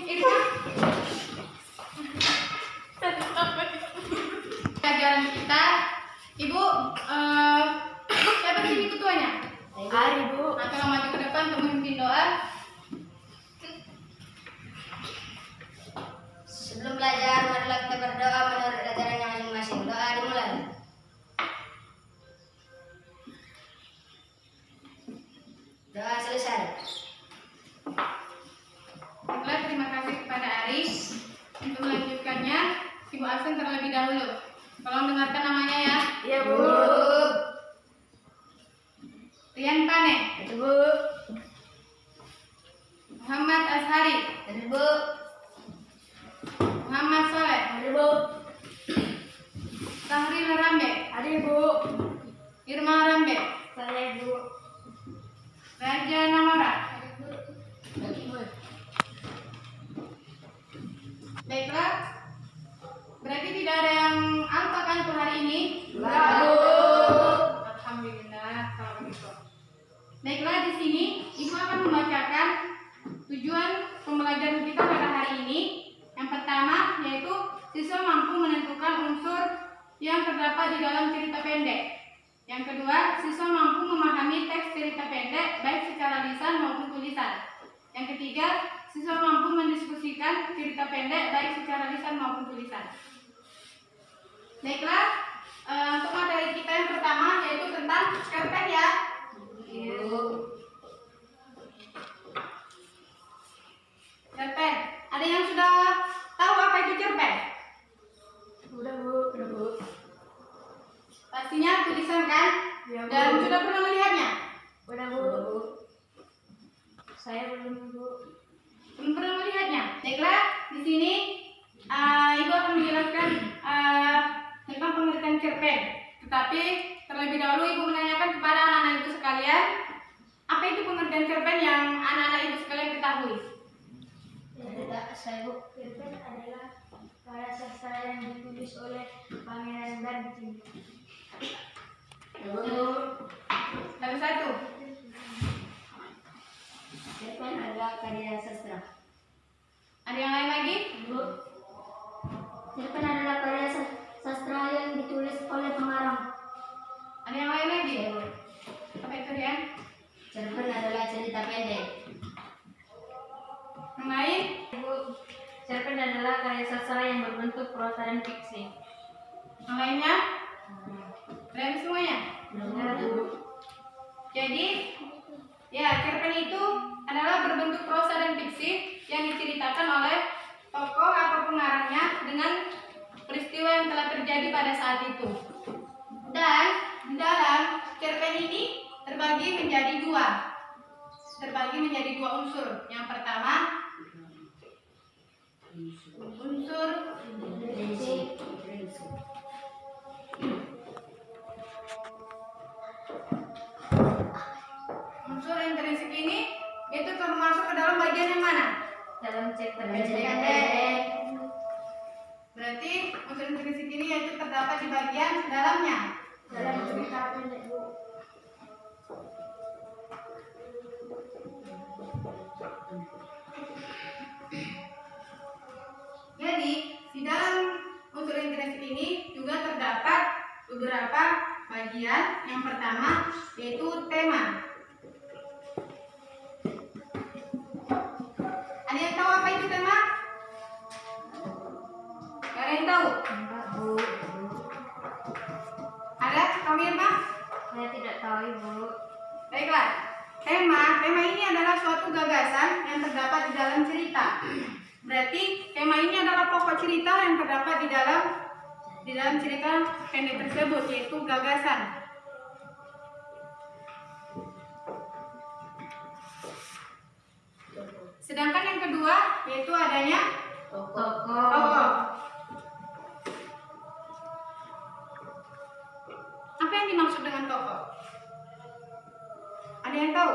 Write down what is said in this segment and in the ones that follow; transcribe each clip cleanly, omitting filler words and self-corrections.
Irma. Pelajaran kita, Ibu, siapa sih ini ketuanya? Ari, Bu. Nah, tolong maju ke depan untuk memimpin doa. Sebelum belajar, marilah kita berdoa menurut ajarannya masing-masing. Doa dimulai. Doa selesai. Baiklah, terima kasih kepada Aris. Untuk melanjutkannya, Ibu absen terlebih dahulu. Tolong dengarkan namanya ya. Iya, Bu. Rian Pane, Itu, Bu. Muhammad Azhari, Itu, Bu. Muhammad Soleh, Itu, Bu. Sahril Rambe, Ada, Bu. Irma Rambe, Saya, Bu. Raja Namara. Baiklah, berarti tidak ada yang alfa kan untuk hari ini? Enggak, Bu. Alhamdulillah kalau begitu. Baiklah, di sini Ibu akan membacakan tujuan pembelajaran kita pada hari ini. Yang pertama yaitu siswa mampu menentukan unsur yang terdapat di dalam cerita pendek. Yang kedua, siswa mampu memahami teks cerita pendek baik secara lisan maupun tulisan. Yang ketiga, siswa mampu mendiskusikan cerita pendek baik secara lisan maupun tulisan. Baiklah, untuk materi kita yang pertama yaitu tentang cerpen ya. Bu. Cerpen. Ada yang sudah tahu apa itu cerpen? Udah, Bu. Udah, Bu. Pastinya tulisan kan? Ya, Bu. Dan sudah pernah melihatnya? Udah, Bu. Saya belum, Bu. Belum pernah melihatnya. Baiklah, di sini Ibu akan menjelaskan tentang pengertian cerpen. Tetapi terlebih dahulu Ibu menanyakan kepada anak-anak Ibu sekalian, apa itu pengertian cerpen yang anak-anak Ibu sekalian ketahui? Tidak, saya, Bu. Cerpen adalah karya sastra yang ditulis oleh Pangeran Darwin. Satu-satu. Cerpen adalah karya sastra. Ada yang lain lagi? Bu. Cerpen adalah karya sastra yang ditulis oleh pengarang. Ada yang lain lagi? Apa itu Rian? Cerpen adalah cerita pendek. Yang lain? Bu. Cerpen adalah karya sastra yang berbentuk prosa dan fiksi. Yang lainnya? Ada semuanya? Benar, Bu. Jadi, ya cerpen itu adalah berbentuk prosa dan fiksi yang diceritakan oleh tokoh atau pengarangnya dengan peristiwa yang telah terjadi pada saat itu. Dan di dalam cerpen ini terbagi menjadi dua unsur. Yang pertama, unsur intrinsik ini itu termasuk ke dalam bagian yang mana? Dalam cerpen Pendek. Berarti unsur intrinsik ini yaitu terdapat di bagian dalamnya. dalam cerita pendek, Bu. Jadi di dalam unsur intrinsik ini juga terdapat beberapa bagian. Yang pertama yaitu tema. Ada yang tahu apa itu tema? Gak ada yang tahu? Enggak, Bu. Ada? Kamu Irma? Saya tidak tahu, Bu. Baiklah. Tema ini adalah suatu gagasan yang terdapat di dalam cerita. Berarti tema ini adalah pokok cerita yang terdapat di dalam cerita pendek tersebut, yaitu gagasan. Sedangkan yang kedua yaitu adanya tokoh. Apa yang dimaksud dengan tokoh? Ada yang tahu?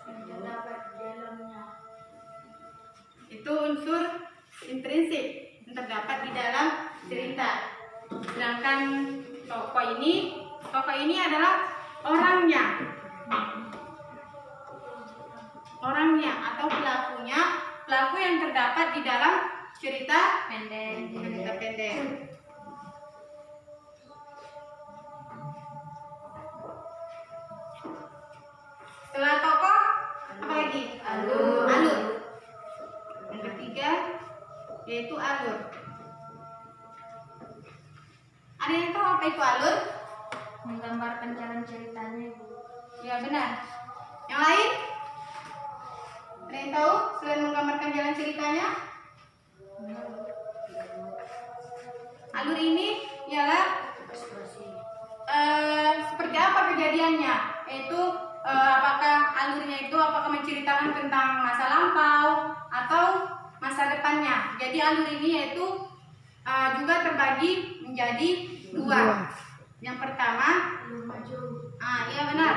Terdapat di dalamnya. Itu unsur intrinsik yang terdapat di dalam cerita. Sedangkan tokoh ini adalah orangnya atau pelaku yang terdapat di dalam cerita Pendek. pendek. Setelah tokoh, apa lagi? Alur. Yang ketiga yaitu alur. Ada yang tahu apa itu alur? Menggambarkan jalan ceritanya, Bu. Ya benar. Yang lain? Ada yang tahu selain menggambarkan jalan ceritanya? Alur ini ialah seperti apa kejadiannya? Yaitu apakah alurnya itu menceritakan tentang masa lampau atau masa depannya. Jadi alur ini yaitu juga terbagi menjadi dua. Yang pertama, iya benar.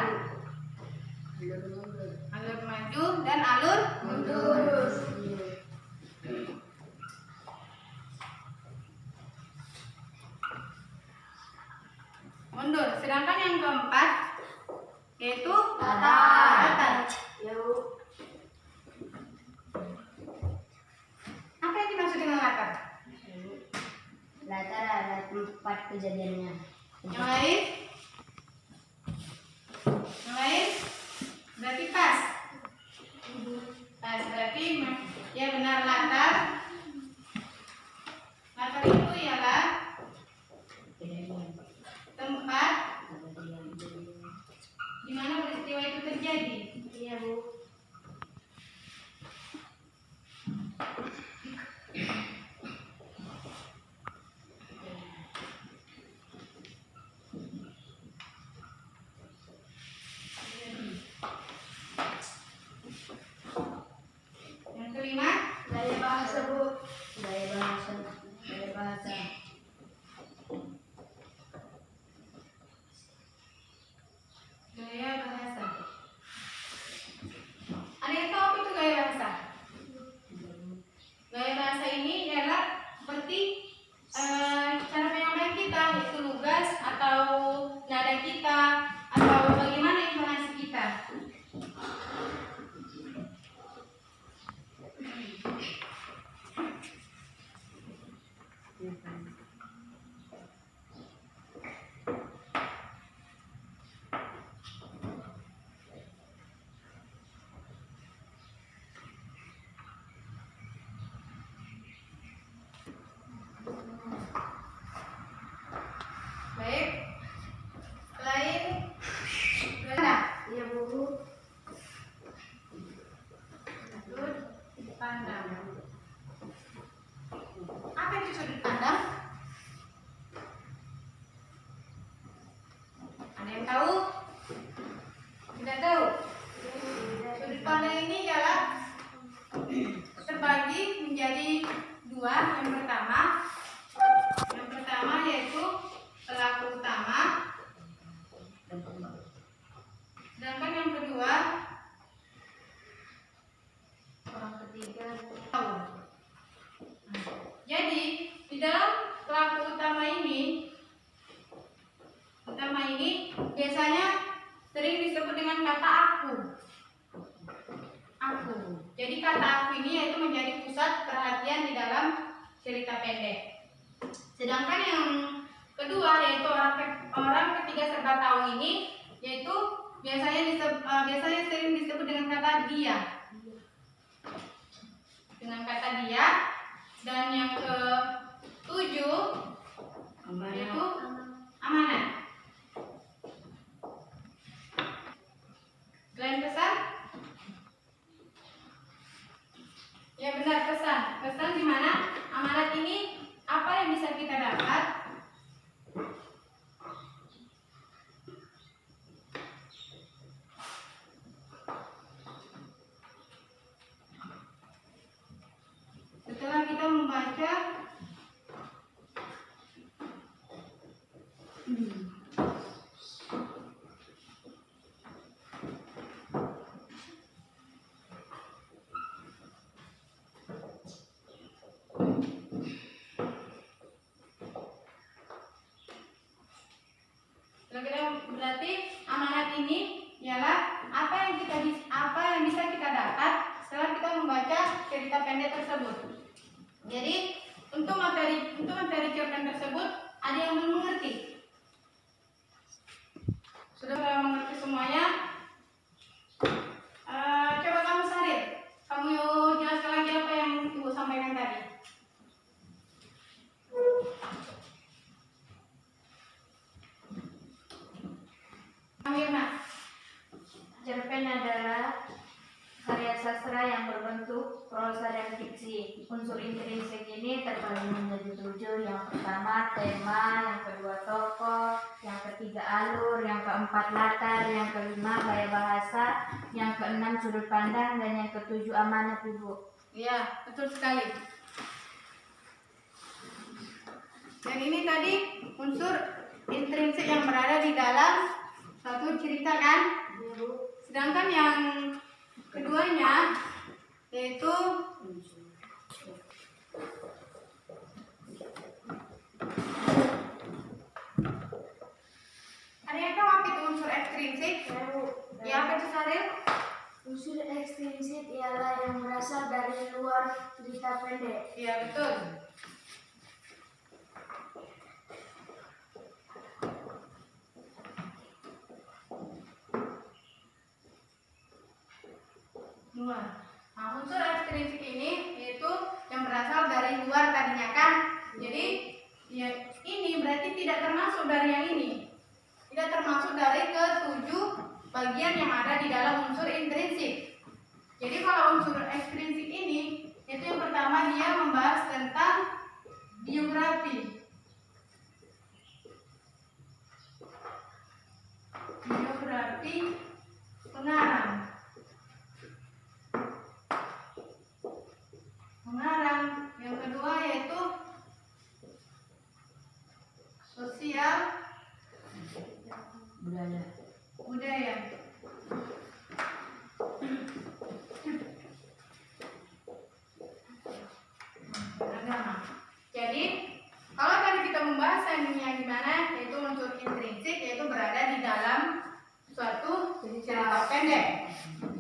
Alur maju dan alur mundur. Sedangkan yang keempat yaitu latar. Apa yang dimaksud dengan latar? Latar adalah tempat kejadiannya. Yang lain? Berarti pas. Berarti ya benar latar. Latar itu ialah tempat di mana peristiwa itu terjadi. Iya, Bu. Yang kelima, Gaya bahasa, Bu. Gaya bahasa. gaya bahasa. Ada yang tahu apa itu gaya bahasa? Gaya bahasa ini adalah seperti cara penyampaian kita, yaitu lugas atau nada kita atau bagaimana intonasi kita. Baik. Lain. Benar. Iya, Bu. Sudut pandang. Apa itu sudut pandang? Ada yang tahu? Tidak tahu. Sudut pandang ini ialah terbagi menjadi dua. Yang pertama yaitu pelaku utama. Sedangkan yang kedua Orang ketiga, Bu. tahu. Jadi di dalam pelaku utama ini biasanya sering disebut dengan kata aku. Jadi kata aku ini yaitu menjadi pusat perhatian di dalam cerita pendek. Sedangkan yang kedua yaitu orang ketiga serba tahu ini yaitu biasanya sering disebut dengan kata dia. Dan yang ketujuh yaitu amanat. Selain pesan? Ya benar, pesan. Pesan di mana amanat ini apa yang bisa kita dapat? Setelah kita membaca cerita pendek tersebut. Jadi untuk materi cerpen tersebut ada yang belum mengerti. Sudah mengerti semuanya? Coba kamu Sarir, kamu jelaskan lagi apa yang Ibu sampaikan tadi. Mirna. Cerpen adalah karya sastra yang berbentuk prosa dan fiksi. Unsur intrinsik ini terbagi menjadi 7. Yang pertama tema, yang kedua tokoh, yang ketiga alur, yang keempat latar, yang kelima gaya bahasa, yang keenam sudut pandang, dan yang ketujuh amanat Ibu. Iya, betul sekali. Dan ini tadi unsur intrinsik yang berada di dalam satu cerita kan? Sedangkan yang keduanya yaitu ada yang tahu apa itu unsur ekstrinsik? Ya, apa itu Saril? Unsur ekstrinsik ialah yang berasal dari luar cerita pendek. Iya, betul. Luar. Nah, unsur ekstrinsik ini yaitu yang berasal dari luar tadinya kan. Jadi ya, ini berarti tidak termasuk dari yang ini. Tidak termasuk dari ke-7 bagian yang ada di dalam unsur intrinsik. Jadi kalau unsur ekstrinsik ini itu yang pertama dia membahas tentang biografi. Biografi pengarang. Yang kedua yaitu sosial budaya. Agama. Jadi kalau tadi kita membahas yang dimana yaitu unsur intrinsik yaitu berada di dalam suatu cerita pendek.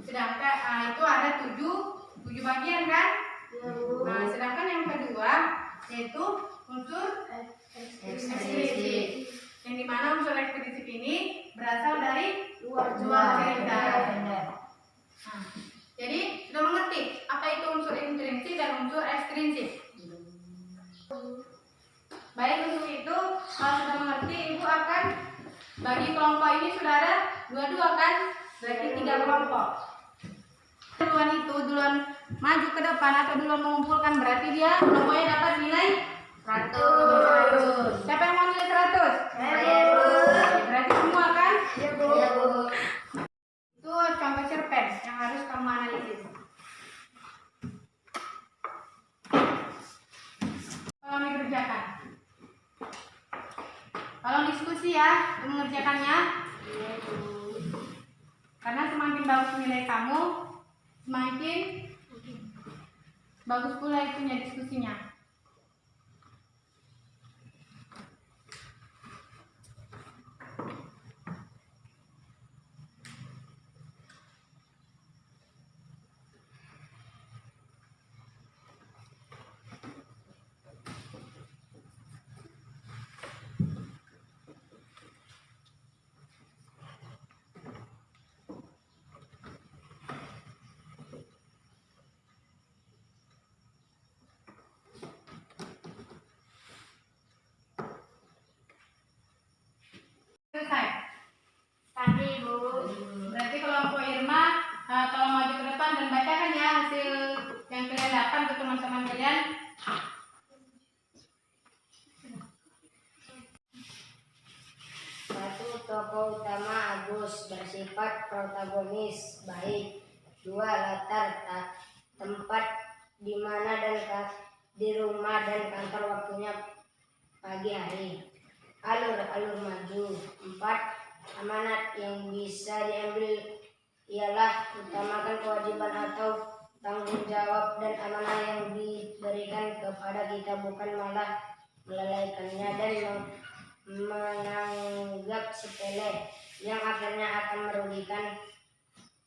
Sedangkan itu ada 7 bagian kan? Nah, sedangkan yang kedua yaitu unsur ekstrinsik, yang dimana unsur ekstrinsik ini berasal dari luar cerita. Nah, jadi sudah mengerti apa itu unsur intrinsik dan unsur ekstrinsik. Baik, untuk itu kalau sudah mengerti, Ibu akan bagi kelompok ini sudah ada 22 kan? Berarti 3 kelompok. Duluan maju ke depan atau duluan mengumpulkan, berarti dia kelompoknya dapat nilai 100. Siapa yang mau nilai 100? Saya, Bu. Berarti semua kan? Iya, Bu. Itu contoh cerpen yang harus kamu analisis. Kalau dikerjakan, kalau diskusi ya mengerjakannya, karena semakin bagus nilai kamu, semakin bagus pula itunya diskusinya. Selesai. Tadi, Bu. Berarti kelompok Irma kalau maju ke depan dan bacakan ya hasil yang kalian dapat ke teman-teman kalian. Satu, tokoh utama Agus bersifat protagonis baik. 2, latar tempat di mana dan di rumah dan kantor waktunya pagi hari. Alur maju. 4, amanat yang bisa diambil ialah utamakan kewajiban atau tanggung jawab dan amanah yang diberikan kepada kita, bukan malah melalaikannya dan menganggap sepele yang akhirnya akan merugikan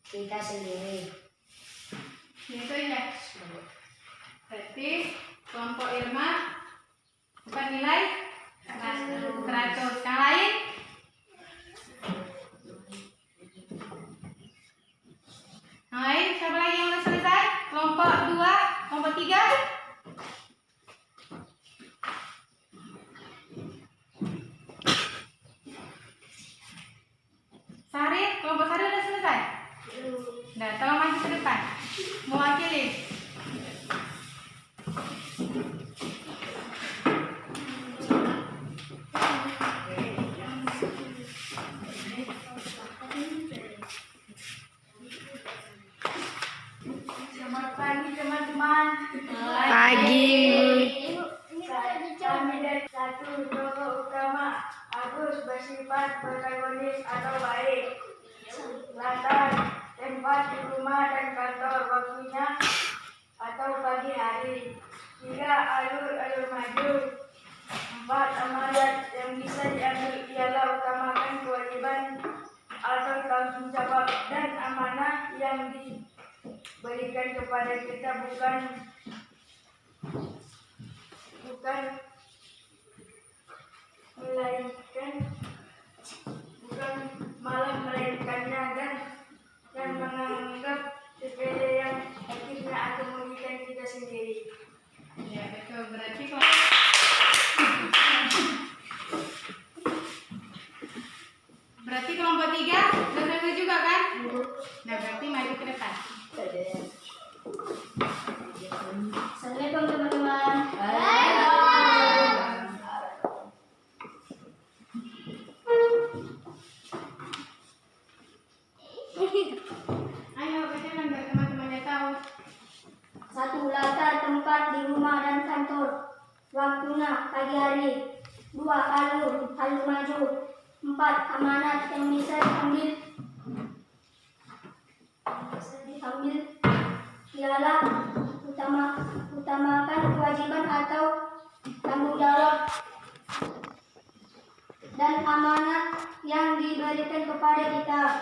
kita sendiri. Itu ya. Berarti kelompok Irma dapat nilai 100. Yang lain? Yang lain? Siapa lagi yang udah selesai? Kelompok 2, kelompok 3? Sari, kelompok Sari udah selesai? Nah, tolong maju ke depan. Mewakili. Selamat pagi teman-teman. Pagi. Kami dari satu tokoh utama Agus bersifat protagonis atau baik. Latar tempat di rumah dan kantor waktunya atau pagi hari. 3. Alur maju. 4. Amanat yang bisa diambil ialah utamakan kewajiban atau tanggung jawab dan amanah yang diberikan kepada kita bukan malah melainkannya dan menganggap sepele yang akhirnya akan merugikan kita sendiri. Ya, betul. Berarti kelompok 3 sudah selesai juga kan? Nah, berarti maju ke depan. Assalamualaikum teman-teman. Ayo bacakan biar teman-temannya tahu. 1. Latar tempat di rumah dan kantor. Waktunya pagi hari. 2. Alur maju. 4. Amanat yang bisa diambil ialah utamakan kewajiban atau tanggung jawab dan amanat yang diberikan kepada kita,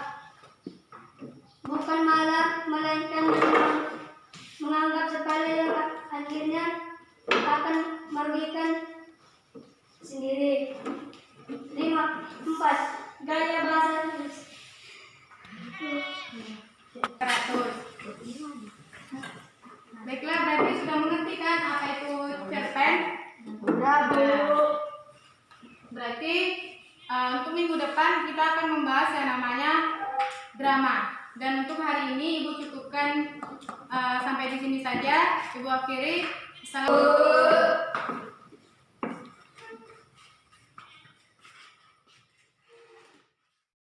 bukan malah melainkan menganggap sepele yang akhirnya akan merugikan sendiri. 4. Gaya bahasa 100. Baiklah, berarti sudah mengerti kan apa itu cerpen? Udah, Bu. Berarti untuk minggu depan kita akan membahas yang namanya drama. Dan untuk hari ini Ibu cukupkan sampai di sini saja. Ibu akhiri. Assalamualaikum.